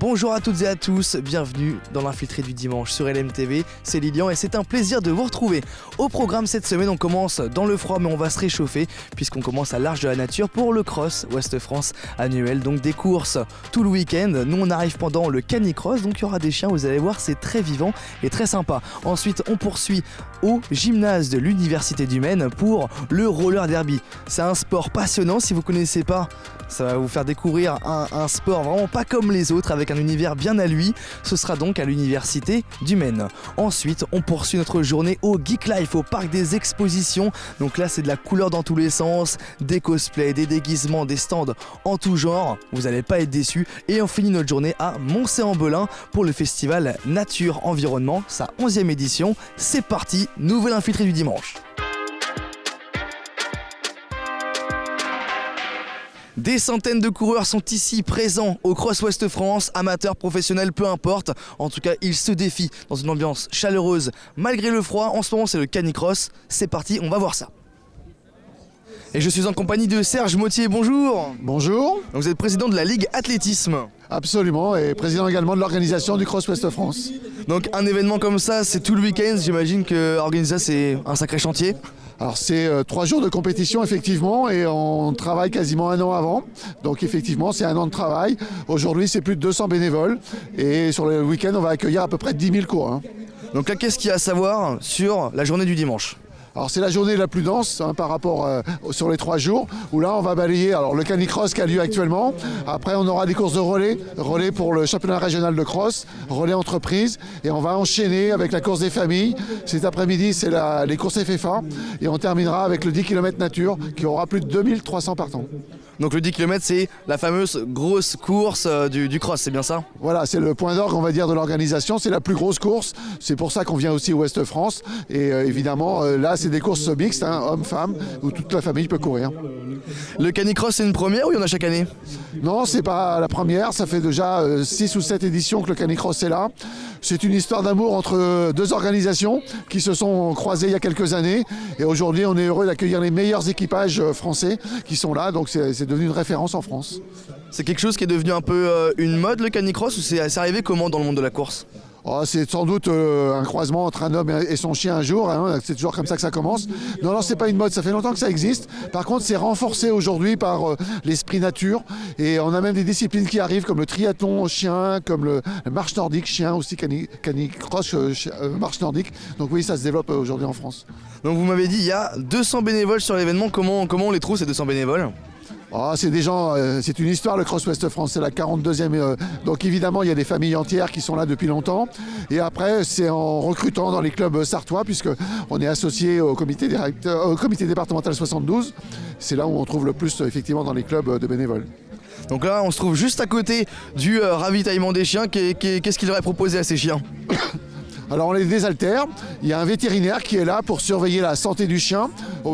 Bonjour à toutes et à tous, bienvenue dans l'infiltré du dimanche sur LMTV, c'est Lilian et c'est un plaisir de vous retrouver. Au programme cette semaine, on commence dans le froid mais on va se réchauffer puisqu'on commence à l'Arche de la Nature pour le Cross Ouest France annuel, donc des courses tout le week-end. Nous on arrive pendant le Canicross, donc il y aura des chiens, vous allez voir, c'est très vivant et très sympa. Ensuite on poursuit au gymnase de l'Université du Maine pour le roller derby. C'est un sport passionnant, si vous ne connaissez pas, ça va vous faire découvrir un sport vraiment pas comme les autres avec un univers bien à lui. Ce sera donc à l'Université du Maine. Ensuite, on poursuit notre journée au Geek Life, au parc des expositions. Donc là, c'est de la couleur dans tous les sens, des cosplays, des déguisements, des stands en tout genre. Vous n'allez pas être déçus. Et on finit notre journée à Moncey-en-Belin pour le festival Nature Environnement, sa 11e édition. C'est parti, nouvelle infiltrée du dimanche. Des centaines de coureurs sont ici présents au Cross Ouest France, amateurs, professionnels, peu importe. En tout cas, ils se défient dans une ambiance chaleureuse malgré le froid. En ce moment, c'est le Canicross. C'est parti, on va voir ça. Et je suis en compagnie de Serge Mottier, bonjour. Bonjour. Donc vous êtes président de la Ligue Athlétisme. Absolument, et président également de l'organisation du Cross Ouest France. Donc un événement comme ça, c'est tout le week-end. J'imagine que organiser ça, c'est un sacré chantier. Alors c'est 3 jours de compétition effectivement et on travaille quasiment un an avant. Donc effectivement c'est un an de travail. Aujourd'hui c'est plus de 200 bénévoles et sur le week-end on va accueillir à peu près 10 000 coureurs. Donc là qu'est-ce qu'il y a à savoir sur la journée du dimanche ? Alors c'est la journée la plus dense par rapport sur les 3 jours où là on va balayer le Canicross qui a lieu actuellement. Après on aura des courses de relais pour le championnat régional de cross, relais entreprise et on va enchaîner avec la course des familles. Cet après-midi c'est les courses FFA et on terminera avec le 10 km nature qui aura plus de 2300 partants. Donc le 10 km c'est la fameuse grosse course du cross, c'est bien ça ? Voilà, c'est le point d'orgue on va dire de l'organisation, c'est la plus grosse course, c'est pour ça qu'on vient aussi au Ouest France et évidemment là c'est des courses mixtes, hommes-femmes, où toute la famille peut courir. Le Canicross c'est une première ou il y en a chaque année ? Non, c'est pas la première, ça fait déjà 6 ou 7 éditions que le Canicross est là. C'est une histoire d'amour entre 2 organisations qui se sont croisées il y a quelques années et aujourd'hui on est heureux d'accueillir les meilleurs équipages français qui sont là, donc c'est devenu une référence en France. C'est quelque chose qui est devenu un peu une mode le Canicross ou c'est arrivé comment dans le monde de la course ? C'est sans doute un croisement entre un homme et son chien un jour, c'est toujours comme ça que ça commence. Non, c'est pas une mode, ça fait longtemps que ça existe. Par contre, c'est renforcé aujourd'hui par l'esprit nature. Et on a même des disciplines qui arrivent comme le triathlon chien, comme le marche nordique chien, aussi Canicross marche nordique. Donc oui, ça se développe aujourd'hui en France. Donc vous m'avez dit, il y a 200 bénévoles sur l'événement. Comment on les trouve ces 200 bénévoles ? C'est des gens, c'est une histoire le Cross Ouest France, c'est la 42e. Donc évidemment il y a des familles entières qui sont là depuis longtemps. Et après c'est en recrutant dans les clubs sartois puisqu'on est associé au comité départemental 72. C'est là où on trouve le plus effectivement dans les clubs de bénévoles. Donc là on se trouve juste à côté du ravitaillement des chiens. Qu'est-ce qu'il aurait proposé à ces chiens ? Alors on les désaltère, il y a un vétérinaire qui est là pour surveiller la santé du chien,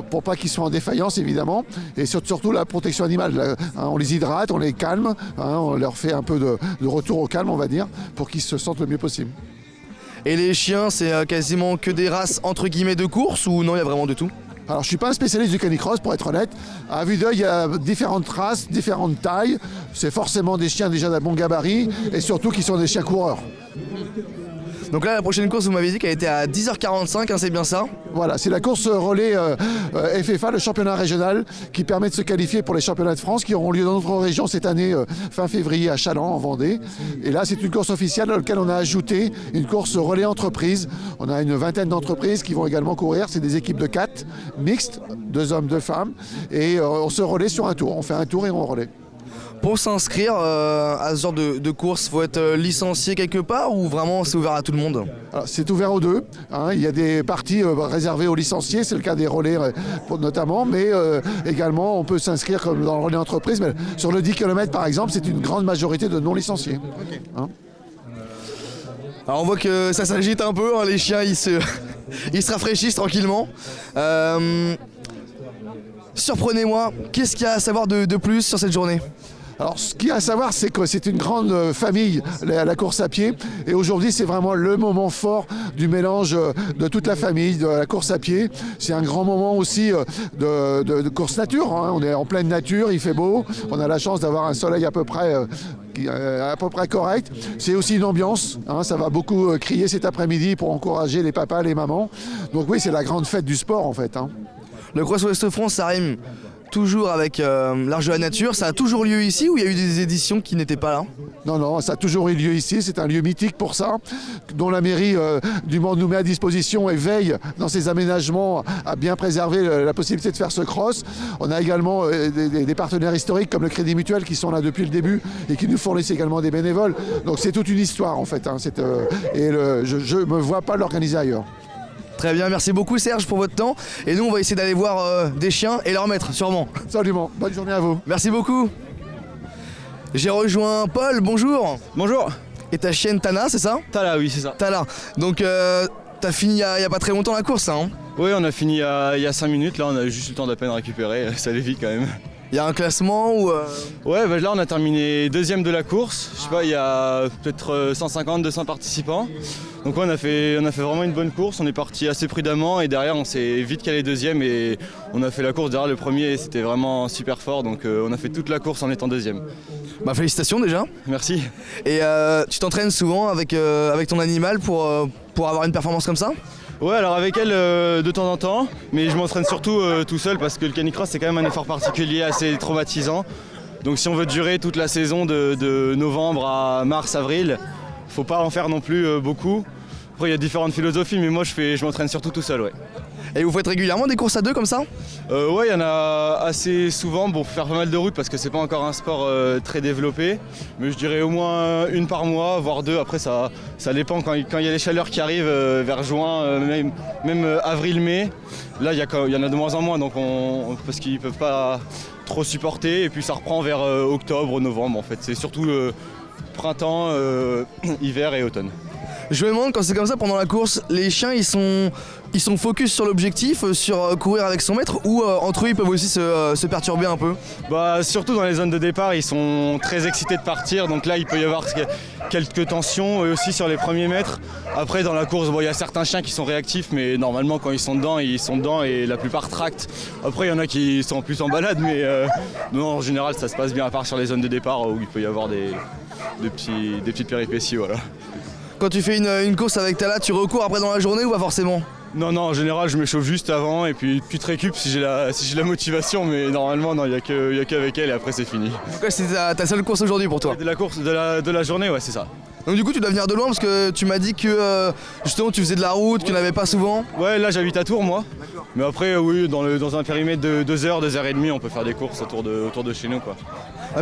pour pas qu'ils soient en défaillance évidemment, et surtout la protection animale. On les hydrate, on les calme, on leur fait un peu de retour au calme on va dire, pour qu'ils se sentent le mieux possible. Et les chiens c'est quasiment que des races entre guillemets de course ou non il y a vraiment de tout ? Alors je suis pas un spécialiste du Canicross pour être honnête, à vue d'œil il y a différentes races, différentes tailles, c'est forcément des chiens déjà d'un bon gabarit et surtout qui sont des chiens coureurs. Donc là la prochaine course vous m'avez dit qu'elle était à 10h45, c'est bien ça ? Voilà, c'est la course relais FFA, le championnat régional, qui permet de se qualifier pour les championnats de France qui auront lieu dans notre région cette année, fin février à Châlons en Vendée. Et là c'est une course officielle dans laquelle on a ajouté une course relais entreprise. On a une vingtaine d'entreprises qui vont également courir, c'est des équipes de 4, mixtes, 2 hommes, 2 femmes. Et on se relaie sur un tour, on fait un tour et on relaie. Pour s'inscrire à ce genre de course, il faut être licencié quelque part ou vraiment c'est ouvert à tout le monde ? Alors, c'est ouvert aux deux. Il y a des parties réservées aux licenciés, c'est le cas des relais notamment, mais également on peut s'inscrire comme dans le relais entreprise. Mais sur le 10 km par exemple, c'est une grande majorité de non-licenciés. Alors on voit que ça s'agite un peu, les chiens ils se rafraîchissent tranquillement. Surprenez-moi, qu'est-ce qu'il y a à savoir de plus sur cette journée ? Alors ce qu'il y a à savoir c'est que c'est une grande famille la course à pied et aujourd'hui c'est vraiment le moment fort du mélange de toute la famille, de la course à pied. C'est un grand moment aussi de course nature, on est en pleine nature, il fait beau, on a la chance d'avoir un soleil à peu près à peu près correcte. C'est aussi une ambiance, hein, ça va beaucoup crier cet après-midi pour encourager les papas, les mamans. Donc oui, c'est la grande fête du sport en fait. Hein. Le Cross Ouest France, ça rime toujours avec l'Arche de la Nature. Ça a toujours lieu ici ou il y a eu des éditions qui n'étaient pas là? Non, non, ça a toujours eu lieu ici. C'est un lieu mythique pour ça, dont la mairie du Mans nous met à disposition et veille dans ses aménagements à bien préserver la possibilité de faire ce cross. On a également des partenaires historiques comme le Crédit Mutuel qui sont là depuis le début et qui nous fournissent également des bénévoles. Donc c'est toute une histoire en fait. Hein. Je ne me vois pas l'organiser ailleurs. Très bien, merci beaucoup Serge pour votre temps. Et nous on va essayer d'aller voir des chiens et leur maître sûrement. Absolument, bonne journée à vous. Merci beaucoup. J'ai rejoint Paul, bonjour. Bonjour. Et ta chienne Tana, c'est ça? Tala, oui, c'est ça. Tala. Donc t'as fini il y a pas très longtemps la course, hein? Oui, on a fini il y a 5 minutes, là on a juste eu le temps d'à peine récupérer, ça allait vite quand même. Il y a un classement ou Ouais, bah là on a terminé deuxième de la course, je sais pas, il y a peut-être 150-200 participants. Donc ouais, on a fait vraiment une bonne course, on est parti assez prudemment et derrière on s'est vite calé deuxième et on a fait la course derrière le premier et c'était vraiment super fort, donc on a fait toute la course en étant deuxième. Bah félicitations déjà. Merci. Et tu t'entraînes souvent avec ton animal pour avoir une performance comme ça? Ouais, alors avec elle de temps en temps, mais je m'entraîne surtout tout seul parce que le canicross c'est quand même un effort particulier assez traumatisant. Donc si on veut durer toute la saison de novembre à mars, avril, faut pas en faire non plus beaucoup. Après il y a différentes philosophies, mais moi je m'entraîne surtout tout seul, ouais. Et vous faites régulièrement des courses à deux comme ça? Ouais, il y en a assez souvent. Bon, faut faire pas mal de route parce que c'est pas encore un sport très développé. Mais je dirais au moins une par mois, voire deux. Après, ça dépend quand il y a les chaleurs qui arrivent vers juin, même avril-mai. Là, il y en a de moins en moins, donc parce qu'ils peuvent pas trop supporter. Et puis ça reprend vers octobre, novembre. En fait, c'est surtout printemps, hiver et automne. Je me demande quand c'est comme ça pendant la course, les chiens ils sont focus sur l'objectif, sur courir avec son maître ou entre eux ils peuvent aussi se perturber un peu? Bah surtout dans les zones de départ, ils sont très excités de partir, donc là il peut y avoir quelques tensions et aussi sur les premiers mètres. Après dans la course, bon, il y a certains chiens qui sont réactifs, mais normalement quand ils sont dedans et la plupart tractent. Après il y en a qui sont plus en balade, mais non, en général ça se passe bien à part sur les zones de départ où il peut y avoir des petites péripéties, voilà. Quand tu fais une course avec Tala, tu recours après dans la journée ou pas forcément? Non, en général je m'échauffe juste avant et puis tu te récupes si j'ai la motivation, mais normalement non, il n'y a qu'avec elle et après c'est fini. Donc ouais, c'est ta seule course aujourd'hui pour toi? De la course, de la journée, ouais c'est ça. Donc du coup tu dois venir de loin parce que tu m'as dit que justement tu faisais de la route, qu'il n'y en avait pas souvent. Ouais, là j'habite à Tours moi. Mais après oui, dans un périmètre de 2h, 2h30 on peut faire des courses autour de chez nous quoi.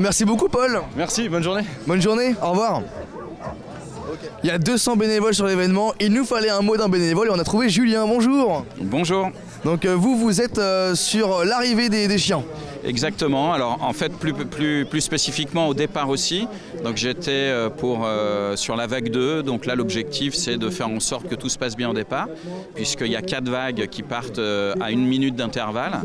Merci beaucoup Paul. Merci, bonne journée. Bonne journée, au revoir. Il y a 200 bénévoles sur l'événement, il nous fallait un mot d'un bénévole et on a trouvé Julien, bonjour. Bonjour. Donc vous êtes sur l'arrivée des chiens. Exactement, alors en fait plus spécifiquement au départ aussi, donc j'étais sur la vague 2, donc là l'objectif c'est de faire en sorte que tout se passe bien au départ, puisqu'il y a 4 vagues qui partent à 1 minute d'intervalle,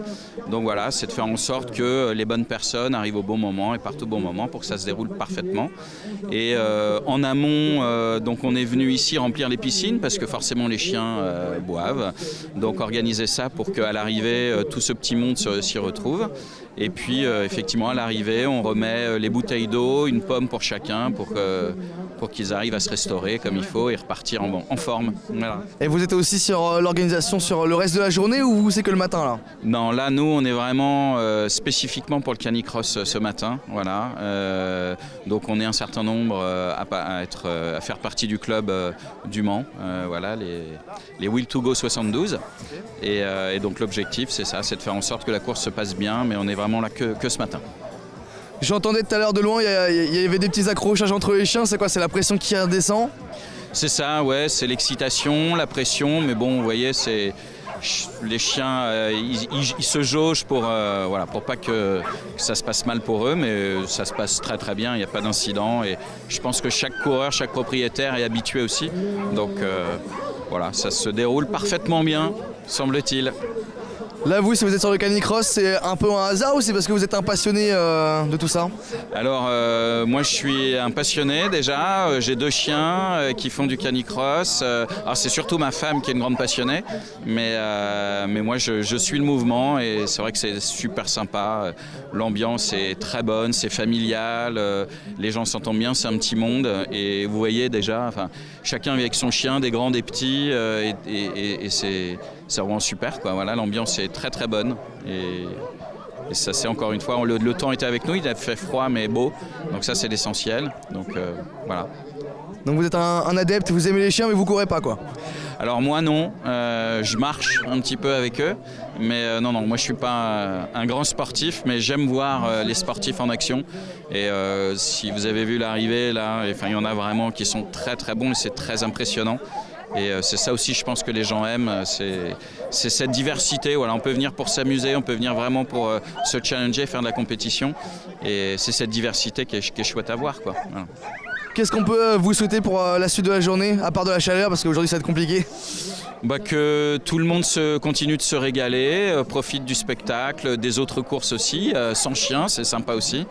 donc voilà, c'est de faire en sorte que les bonnes personnes arrivent au bon moment et partent au bon moment pour que ça se déroule parfaitement. Et en amont, donc on est venu ici remplir les piscines parce que forcément les chiens boivent, donc organiser ça pour qu'à l'arrivée tout ce petit monde s'y retrouve. Et puis effectivement à l'arrivée on remet les bouteilles d'eau, une pomme pour chacun pour qu'ils arrivent à se restaurer comme il faut et repartir en forme. Voilà. Et vous êtes aussi sur l'organisation sur le reste de la journée ou c'est que le matin là? Non, là nous on est vraiment spécifiquement pour le canicross ce matin. Voilà. Donc on est un certain nombre à faire partie du club du Mans, voilà, les Will to Go 72. Et donc l'objectif c'est ça, c'est de faire en sorte que la course se passe bien, mais on est vraiment là que ce matin. J'entendais tout à l'heure de loin, il y avait des petits accrochages entre les chiens, c'est quoi? C'est la pression qui redescend? C'est ça, ouais, c'est l'excitation, la pression, mais bon, vous voyez, les chiens, ils se jaugent pour pas que ça se passe mal pour eux, mais ça se passe très très bien, il n'y a pas d'incident et je pense que chaque coureur, chaque propriétaire est habitué aussi, donc voilà, ça se déroule parfaitement bien, semble-t-il. Là, vous, si vous êtes sur le canicross, c'est un peu un hasard ou c'est parce que vous êtes un passionné de tout ça? Alors moi je suis un passionné déjà, j'ai 2 chiens qui font du canicross. Alors c'est surtout ma femme qui est une grande passionnée, mais moi je suis le mouvement et c'est vrai que c'est super sympa. L'ambiance est très bonne, c'est familial, les gens s'entendent bien, c'est un petit monde et vous voyez déjà, enfin, chacun vit avec son chien, des grands, des petits et c'est vraiment super quoi. Voilà, l'ambiance est très très bonne et ça c'est encore une fois, le temps était avec nous, il a fait froid mais beau, donc ça c'est l'essentiel, donc voilà. Donc vous êtes un adepte, vous aimez les chiens mais vous courez pas quoi? Alors moi non, je marche un petit peu avec eux, mais non, moi je suis pas un grand sportif, mais j'aime voir les sportifs en action. Et si vous avez vu l'arrivée là, il y en a vraiment qui sont très très bons et c'est très impressionnant. Et c'est ça aussi je pense que les gens aiment, c'est cette diversité. Voilà, on peut venir pour s'amuser, on peut venir vraiment pour se challenger, faire de la compétition. Et c'est cette diversité qui est chouette à voir, quoi. Voilà. Qu'est-ce qu'on peut vous souhaiter pour la suite de la journée, à part de la chaleur, parce qu'aujourd'hui ça va être compliqué? Que tout le monde continue de se régaler, profite du spectacle, des autres courses aussi, sans chien, c'est sympa aussi.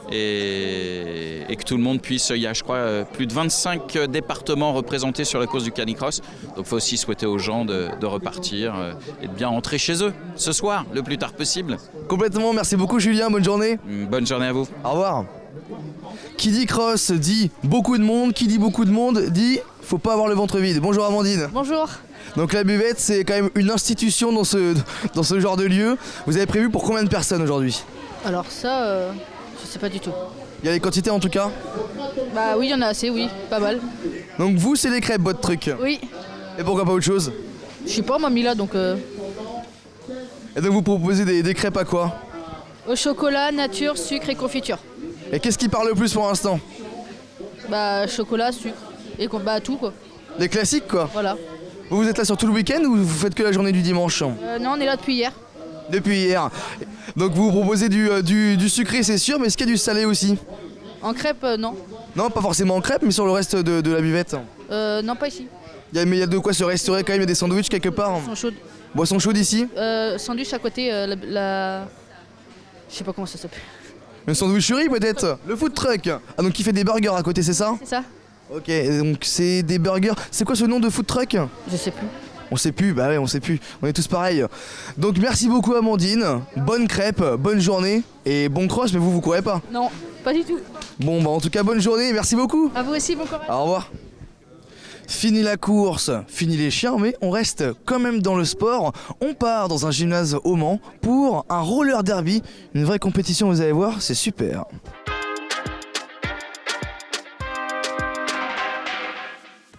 Et que tout le monde puisse, il y a je crois plus de 25 départements représentés sur la course du canicross, donc il faut aussi souhaiter aux gens de repartir et de bien rentrer chez eux ce soir, le plus tard possible. Complètement, merci beaucoup Julien, bonne journée. Bonne journée à vous. Au revoir. Qui dit cross dit beaucoup de monde, qui dit beaucoup de monde dit faut pas avoir le ventre vide. Bonjour Amandine. Bonjour. Donc la buvette c'est quand même une institution dans ce genre de lieu. Vous avez prévu pour combien de personnes aujourd'hui? Alors ça, je sais pas du tout. Il y a les quantités en tout cas? Bah oui, il y en a assez, oui, pas mal. Donc vous c'est les crêpes votre truc? Oui. Et pourquoi pas autre chose? Je sais pas, on m'a mis là donc... Et donc vous proposez des crêpes à quoi? Au chocolat, nature, sucre et confiture. Et qu'est-ce qui parle le plus pour l'instant? Bah chocolat, sucre et bah tout quoi. Les classiques quoi? Voilà. Vous êtes là sur tout le week-end ou vous faites que la journée du dimanche? Non, on est là depuis hier. Depuis hier. Donc vous proposez du sucré c'est sûr, mais est-ce qu'il y a du salé aussi? En crêpe, non. Non, pas forcément en crêpe, mais sur le reste de la buvette. Non, pas ici. Mais il y a de quoi se restaurer quand même, il y a des sandwichs quelque part. Elles sont chaudes. Boisson chaude ici? Sandwich à côté, Je sais pas comment ça s'appelle. Une sandwicherie peut-être? Le food truck. Ah donc il fait des burgers à côté, c'est ça? C'est ça? Ok, donc c'est des burgers. C'est quoi ce nom de food truck? Je sais plus. On sait plus, bah ouais on sait plus, on est tous pareils. Donc merci beaucoup Amandine, bonne crêpe, bonne journée et bon cross, mais vous courez pas? Non, pas du tout. Bon bah en tout cas bonne journée, merci beaucoup. À vous aussi, bon courage. Au revoir. Fini la course, fini les chiens, mais on reste quand même dans le sport. On part dans un gymnase au Mans pour un roller derby, une vraie compétition, vous allez voir, c'est super.